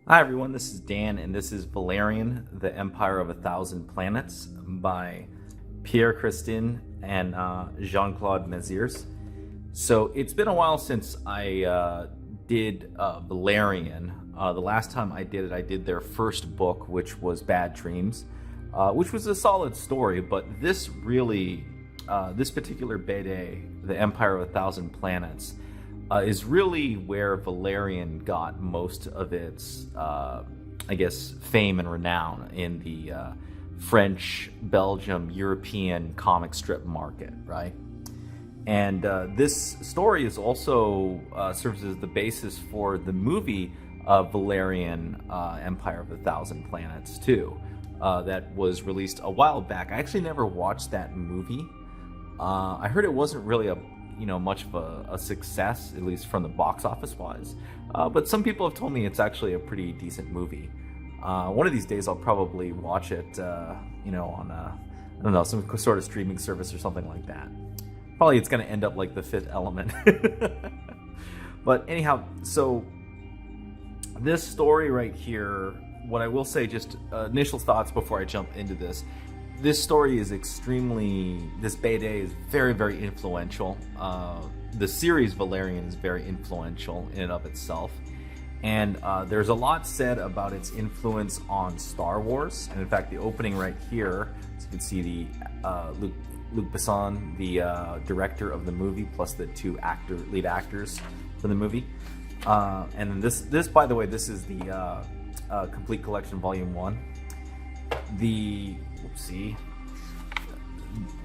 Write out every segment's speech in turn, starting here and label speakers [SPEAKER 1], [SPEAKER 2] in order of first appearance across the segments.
[SPEAKER 1] Hi everyone, this is Dan, and this is Valerian, the Empire of a Thousand Planets by Pierre Christin and Jean-Claude Mezieres. So it's been a while since I did Valerian. The last time I did it, I did their first book, which was Bad Dreams, which was a solid story, but this really, this particular BD, the Empire of a Thousand Planets, is really where Valerian got most of its, I guess, fame and renown in the French, Belgium, European comic strip market, right? And this story is also serves as the basis for the movie Valerian, Empire of a Thousand Planets, too, that was released a while back. I actually never watched that movie. I heard it wasn't really much of a success, at least from the box office wise. But some people have told me it's actually a pretty decent movie. One of these days I'll probably watch it, on I don't know, some sort of streaming service or something like that. Probably it's going to end up like The Fifth Element. But anyhow, so this story right here, what I will say, just initial thoughts before I jump into this. This story is this BD is very, very influential. The series Valerian is very influential in and of itself. And there's a lot said about its influence on Star Wars. And in fact, the opening right here, so you can see the Luc Besson, the director of the movie, plus the two lead actors for the movie. And this, by the way, this is the Complete Collection Volume 1.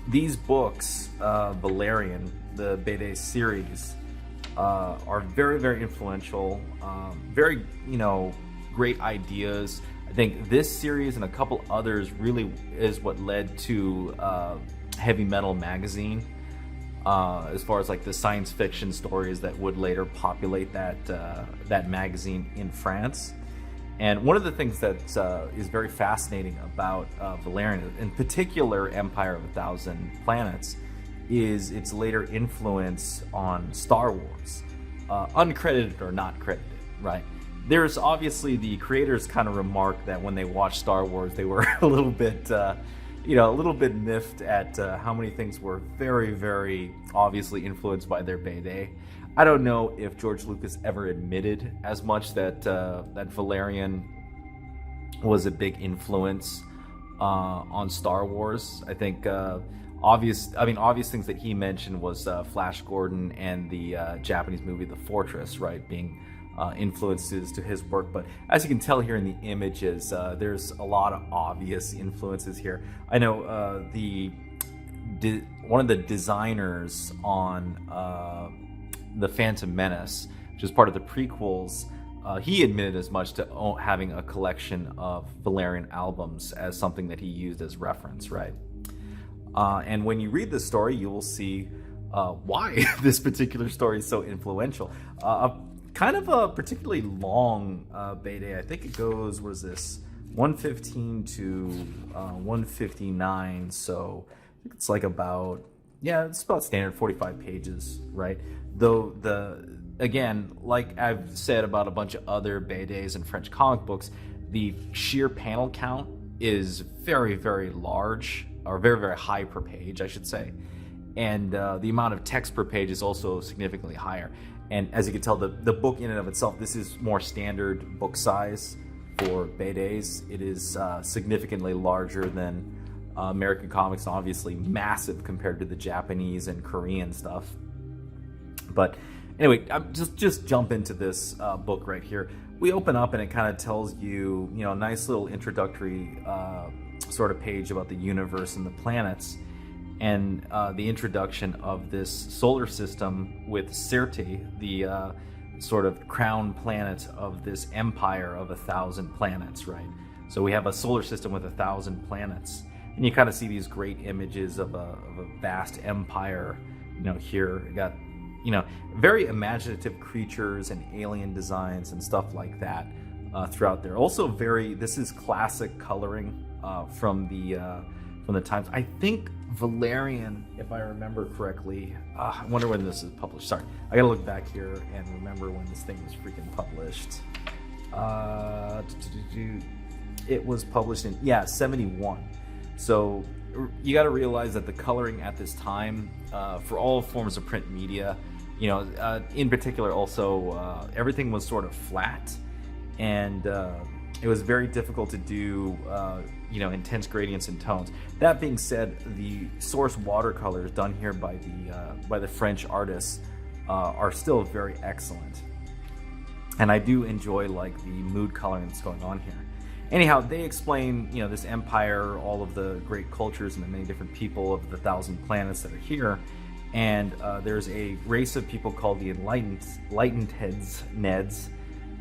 [SPEAKER 1] These books, Valerian, the BD series, are very, very influential. Very, great ideas. I think this series and a couple others really is what led to Heavy Metal magazine, as far as like the science fiction stories that would later populate that magazine in France. And one of the things that is very fascinating about Valerian, in particular Empire of a Thousand Planets, is its later influence on Star Wars, uncredited or not credited, right? There's obviously the creators kind of remarked that when they watched Star Wars, they were a little bit, miffed at how many things were very, very obviously influenced by their BD. I don't know if George Lucas ever admitted as much that Valerian was a big influence on Star Wars. I think obvious things that he mentioned was Flash Gordon and the Japanese movie The Fortress, right, being influences to his work. But as you can tell here in the images, there's a lot of obvious influences here. I know one of the designers on The Phantom Menace, which is part of the prequels, he admitted as much to having a collection of Valerian albums as something that he used as reference, right? And when you read this story, you will see why this particular story is so influential. Kind of a particularly long BD. I think it goes, what is this, 115 to 159, so I think it's like it's about standard 45 pages, right? Though again, like I've said about a bunch of other BDs and French comic books, the sheer panel count is very, very large, or very, very high per page, I should say. And the amount of text per page is also significantly higher. And as you can tell, the book in and of itself, this is more standard book size for BDs. It is significantly larger than American comics, obviously massive compared to the Japanese and Korean stuff. But anyway, just jump into this book right here. We open up and it kind of tells you, a nice little introductory sort of page about the universe and the planets, and the introduction of this solar system with Sirte, the sort of crown planet of this empire of 1,000 planets, right? So we have a solar system with 1,000 planets. And you kind of see these great images of a vast empire. Here you got, very imaginative creatures and alien designs and stuff like that throughout there. Also, this is classic coloring from the times. I think Valerian, if I remember correctly, I wonder when this is published. Sorry, I gotta look back here and remember when this thing was freaking published. it was published in 71. So you got to realize that the coloring at this time, for all forms of print media, in particular also, everything was sort of flat, and it was very difficult to do intense gradients and tones. That being said, the source watercolors done here by the French artists are still very excellent, and I do enjoy like the mood coloring that's going on here. Anyhow, they explain this empire, all of the great cultures and the many different people of the 1,000 planets that are here, and there's a race of people called the enlightened heads, Neds,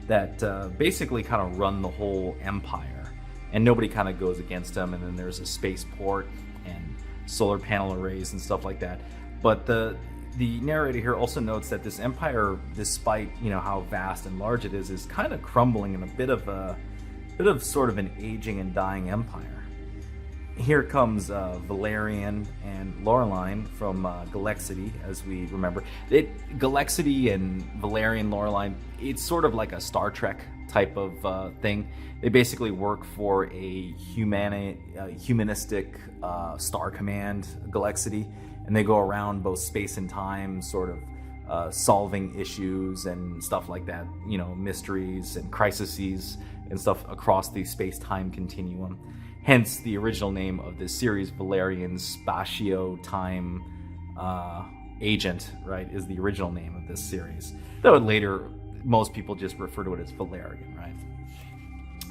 [SPEAKER 1] that basically kind of run the whole empire, and nobody kind of goes against them. And then there's a spaceport and solar panel arrays and stuff like that. But the narrator here also notes that this empire, despite how vast and large it is kind of crumbling in a bit of sort of an aging and dying empire. Here comes Valerian and Laureline from Galexity, as we remember. Galexity and Valerian, Laureline, it's sort of like a Star Trek type of thing. They basically work for a humanistic star command, Galexity, and they go around both space and time, sort of solving issues and stuff like that, mysteries and crises and stuff across the space-time continuum. Hence the original name of this series, Valerian Spatio-Time Agent, right, is the original name of this series. Though later, most people just refer to it as Valerian, right?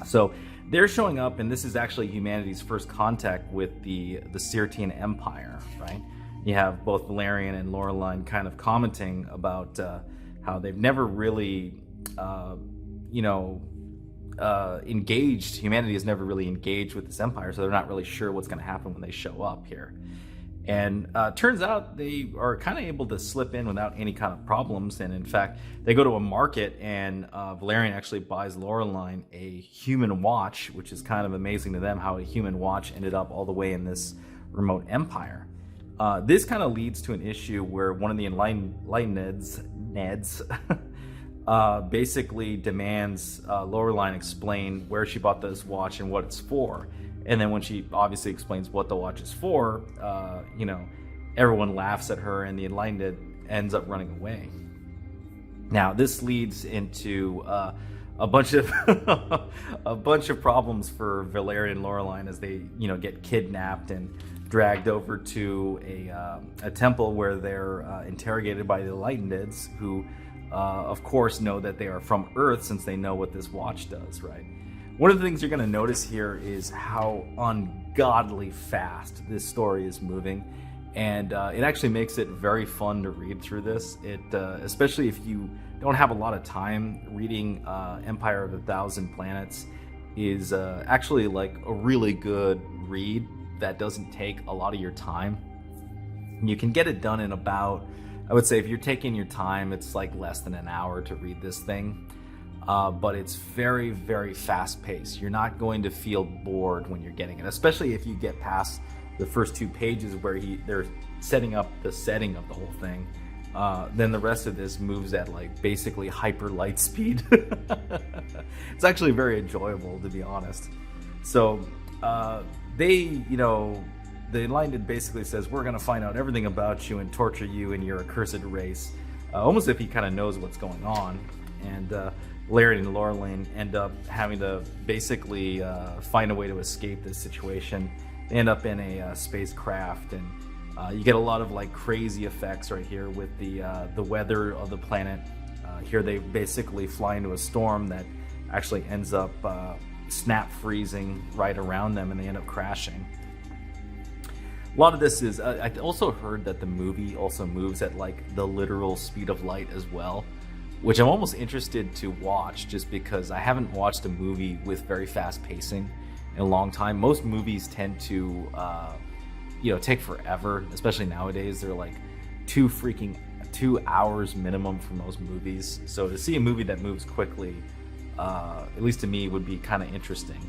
[SPEAKER 1] So they're showing up, and this is actually humanity's first contact with the Syrtian Empire, right? You have both Valerian and Laureline kind of commenting about how they've never really, engaged. Humanity has never really engaged with this empire, so they're not really sure what's going to happen when they show up here. And turns out they are kind of able to slip in without any kind of problems. And in fact, they go to a market, and Valerian actually buys Laureline a human watch, which is kind of amazing to them how a human watch ended up all the way in this remote empire. This kind of leads to an issue where one of the enlightened Neds basically demands Laureline explain where she bought this watch and what it's for. And then when she obviously explains what the watch is for, everyone laughs at her, and the enlightened ends up running away. Now, this leads into a bunch of problems for Valerian and Laureline as they get kidnapped and dragged over to a temple where they're interrogated by the enlighteneds, who of course know that they are from Earth, since they know what this watch does, right? One of the things you're going to notice here is how ungodly fast this story is moving, and it actually makes it very fun to read through this. It especially if you don't have a lot of time, reading Empire of the 1,000 Planets is actually like a really good read that doesn't take a lot of your time. You can get it done in about, I would say, if you're taking your time, it's like less than an hour to read this thing. But it's very, very fast paced. You're not going to feel bored when you're getting it, especially if you get past the first 2 pages where they're setting up the setting of the whole thing. Then the rest of this moves at like basically hyper light speed. It's actually very enjoyable, to be honest. So the Enlightened basically says, we're going to find out everything about you and torture you and your accursed race, almost if he kind of knows what's going on. And Valerian and Laureline end up having to basically find a way to escape this situation. They end up in a spacecraft, and you get a lot of like crazy effects right here with the weather of the planet. Here they basically fly into a storm that actually ends up snap freezing right around them, and they end up crashing. A lot of this is, I also heard that the movie also moves at like the literal speed of light as well, which I'm almost interested to watch, just because I haven't watched a movie with very fast pacing in a long time. Most movies tend to, take forever, especially nowadays. They're like 2 hours minimum for most movies. So to see a movie that moves quickly, at least to me, would be kind of interesting.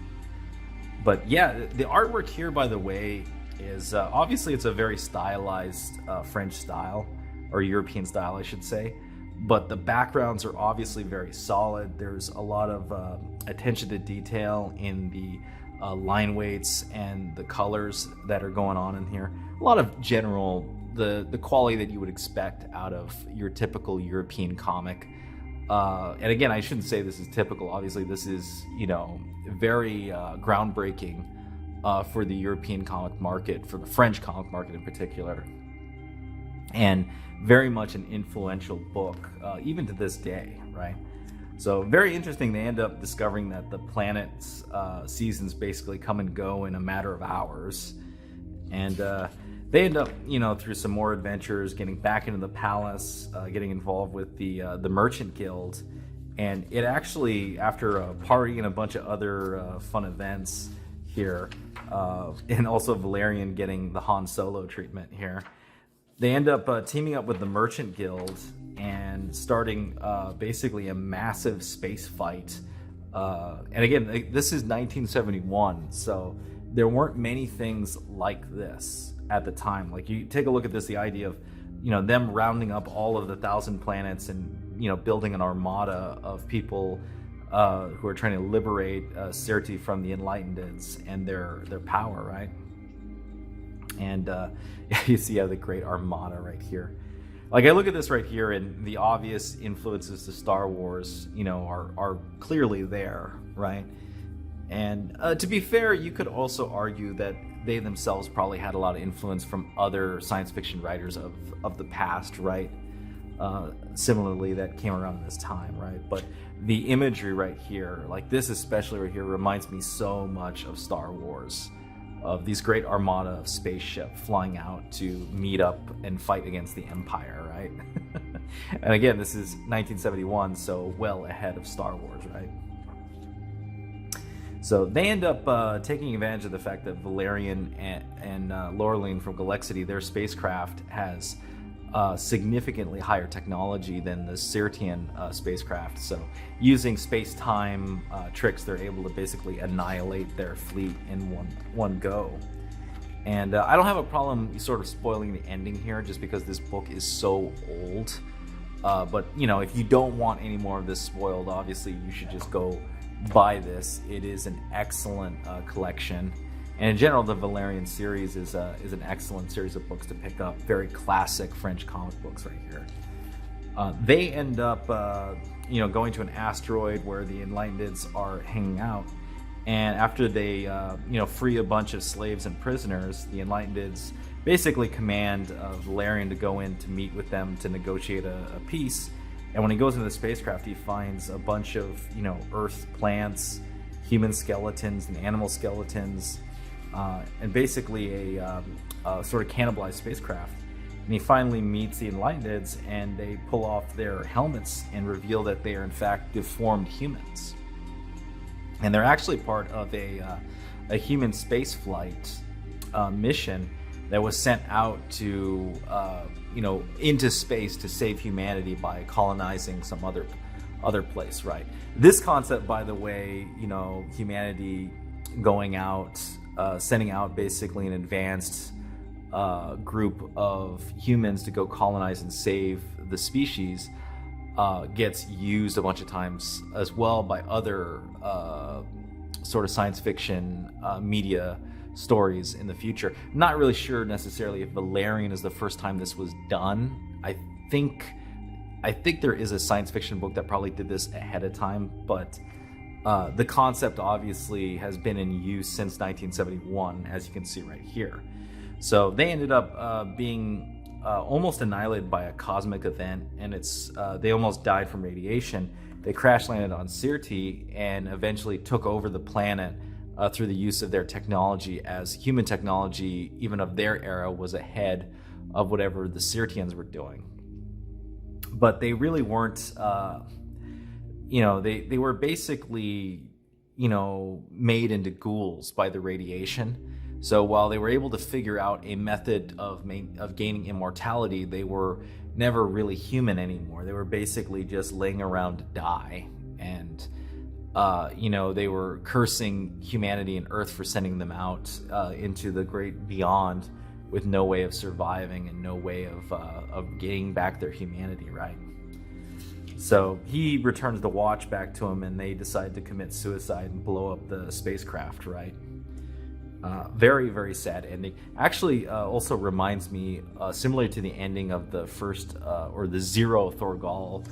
[SPEAKER 1] But yeah, the artwork here, by the way, is obviously it's a very stylized French style, or European style, I should say. But the backgrounds are obviously very solid. There's a lot of attention to detail in the line weights and the colors that are going on in here. A lot of general, the quality that you would expect out of your typical European comic. And again, I shouldn't say this is typical. Obviously, this is, very groundbreaking for the European comic market, for the French comic market in particular. And very much an influential book, even to this day, right? So very interesting. They end up discovering that the planet's seasons basically come and go in a matter of hours. And they end up, through some more adventures, getting back into the palace, getting involved with the Merchant Guild. And it actually, after a party and a bunch of other fun events here, and also Valerian getting the Han Solo treatment here, they end up teaming up with the Merchant Guild and starting basically a massive space fight. And again, this is 1971, so there weren't many things like this at the time. Like, you take a look at this, the idea of, them rounding up all of the 1,000 planets and, building an armada of people who are trying to liberate Sirti from the Enlighteneds and their power, right? And you see the great armada right here. Like, I look at this right here, and the obvious influences to Star Wars, are clearly there, right? And to be fair, you could also argue that they themselves probably had a lot of influence from other science fiction writers of the past, right? Similarly, that came around this time, right? But the imagery right here, like this especially right here, reminds me so much of Star Wars, of these great armada of spaceship flying out to meet up and fight against the Empire, right? And again, this is 1971, so well ahead of Star Wars, right? So they end up taking advantage of the fact that Valerian and Laureline from Galaxity, their spacecraft, has significantly higher technology than the Sirtian spacecraft. So using space-time tricks, they're able to basically annihilate their fleet in one go. And I don't have a problem sort of spoiling the ending here, just because this book is so old. But, if you don't want any more of this spoiled, obviously you should just go buy this. It is an excellent collection. And in general, the Valerian series is an excellent series of books to pick up. Very classic French comic books right here. They end up, going to an asteroid where the Enlighteneds are hanging out. And after they, free a bunch of slaves and prisoners, the Enlighteneds basically command Valerian to go in to meet with them to negotiate a peace. And when he goes into the spacecraft, he finds a bunch of, Earth plants, human skeletons, and animal skeletons, and basically a sort of cannibalized spacecraft. And he finally meets the Enlighteneds, and they pull off their helmets and reveal that they are in fact deformed humans. And they're actually part of a human space flight mission that was sent out to, into space to save humanity by colonizing some other place, right? This concept, by the way, humanity going out, sending out basically an advanced group of humans to go colonize and save the species, gets used a bunch of times as well by other sort of science fiction media stories in the future. Not really sure necessarily if Valerian is the first time this was done. I think there is a science fiction book that probably did this ahead of time, but the concept obviously has been in use since 1971, as you can see right here. So they ended up being almost annihilated by a cosmic event, and they almost died from radiation. They crash landed on Sirti and eventually took over the planet through the use of their technology, as human technology, even of their era, was ahead of whatever the Sirtians were doing. But they really weren't, they were basically, made into ghouls by the radiation. So while they were able to figure out a method of gaining immortality, they were never really human anymore. They were basically just laying around to die. And they were cursing humanity and Earth for sending them out into the great beyond with no way of surviving and no way of gaining back their humanity, right? So he returns the watch back to him, and they decide to commit suicide and blow up the spacecraft, right? Very, very sad ending. Actually, also reminds me, similar to the ending of the first, or the Zero Thorgal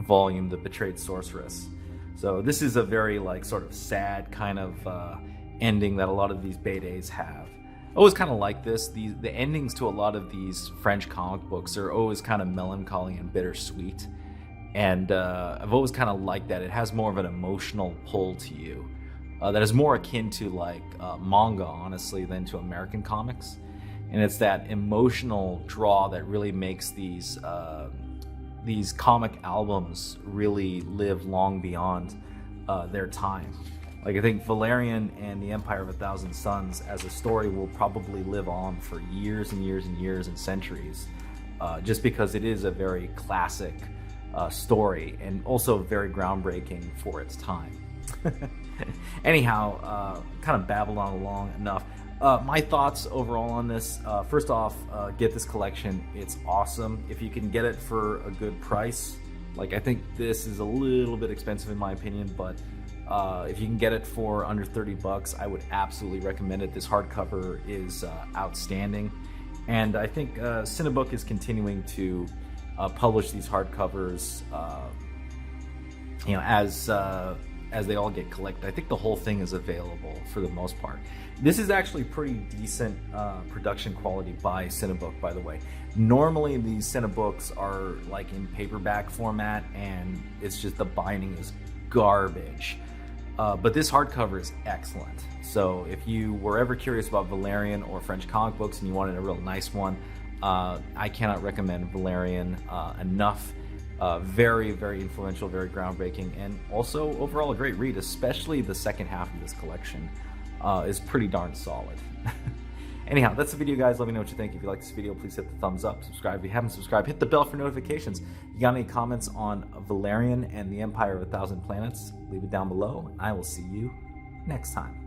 [SPEAKER 1] volume, The Betrayed Sorceress. So this is a very, like, sort of sad kind of ending that a lot of these Beideis have. I always kind of like this. The endings to a lot of these French comic books are always kind of melancholy and bittersweet. And I've always kind of liked that. It has more of an emotional pull to you. That is more akin to like manga, honestly, than to American comics. And it's that emotional draw that really makes these comic albums really live long beyond their time. Like, I think Valerian and the Empire of a Thousand Suns as a story will probably live on for years and years and years and centuries, just because it is a very classic story and also very groundbreaking for its time. Anyhow, kind of babbled on along enough. My thoughts overall on this, first off, get this collection. It's awesome. If you can get it for a good price, like, I think this is a little bit expensive in my opinion, but if you can get it for under $30, I would absolutely recommend it. This hardcover is outstanding, and I think Cinebook is continuing to publish these hardcovers, as they all get collected. I think the whole thing is available for the most part. This is actually pretty decent production quality by Cinebook, by the way. Normally these Cinebooks are like in paperback format, and it's just the binding is garbage. But this hardcover is excellent. So if you were ever curious about Valerian or French comic books and you wanted a real nice one, I cannot recommend Valerian enough. Very, very influential, very groundbreaking, and also overall a great read, especially the second half of this collection is pretty darn solid. Anyhow, that's the video, guys. Let me know what you think. If you like this video, please hit the thumbs up, subscribe if you haven't subscribed, hit the bell for notifications. If you got any comments on Valerian and the Empire of a Thousand Planets, leave it down below. I will see you next time.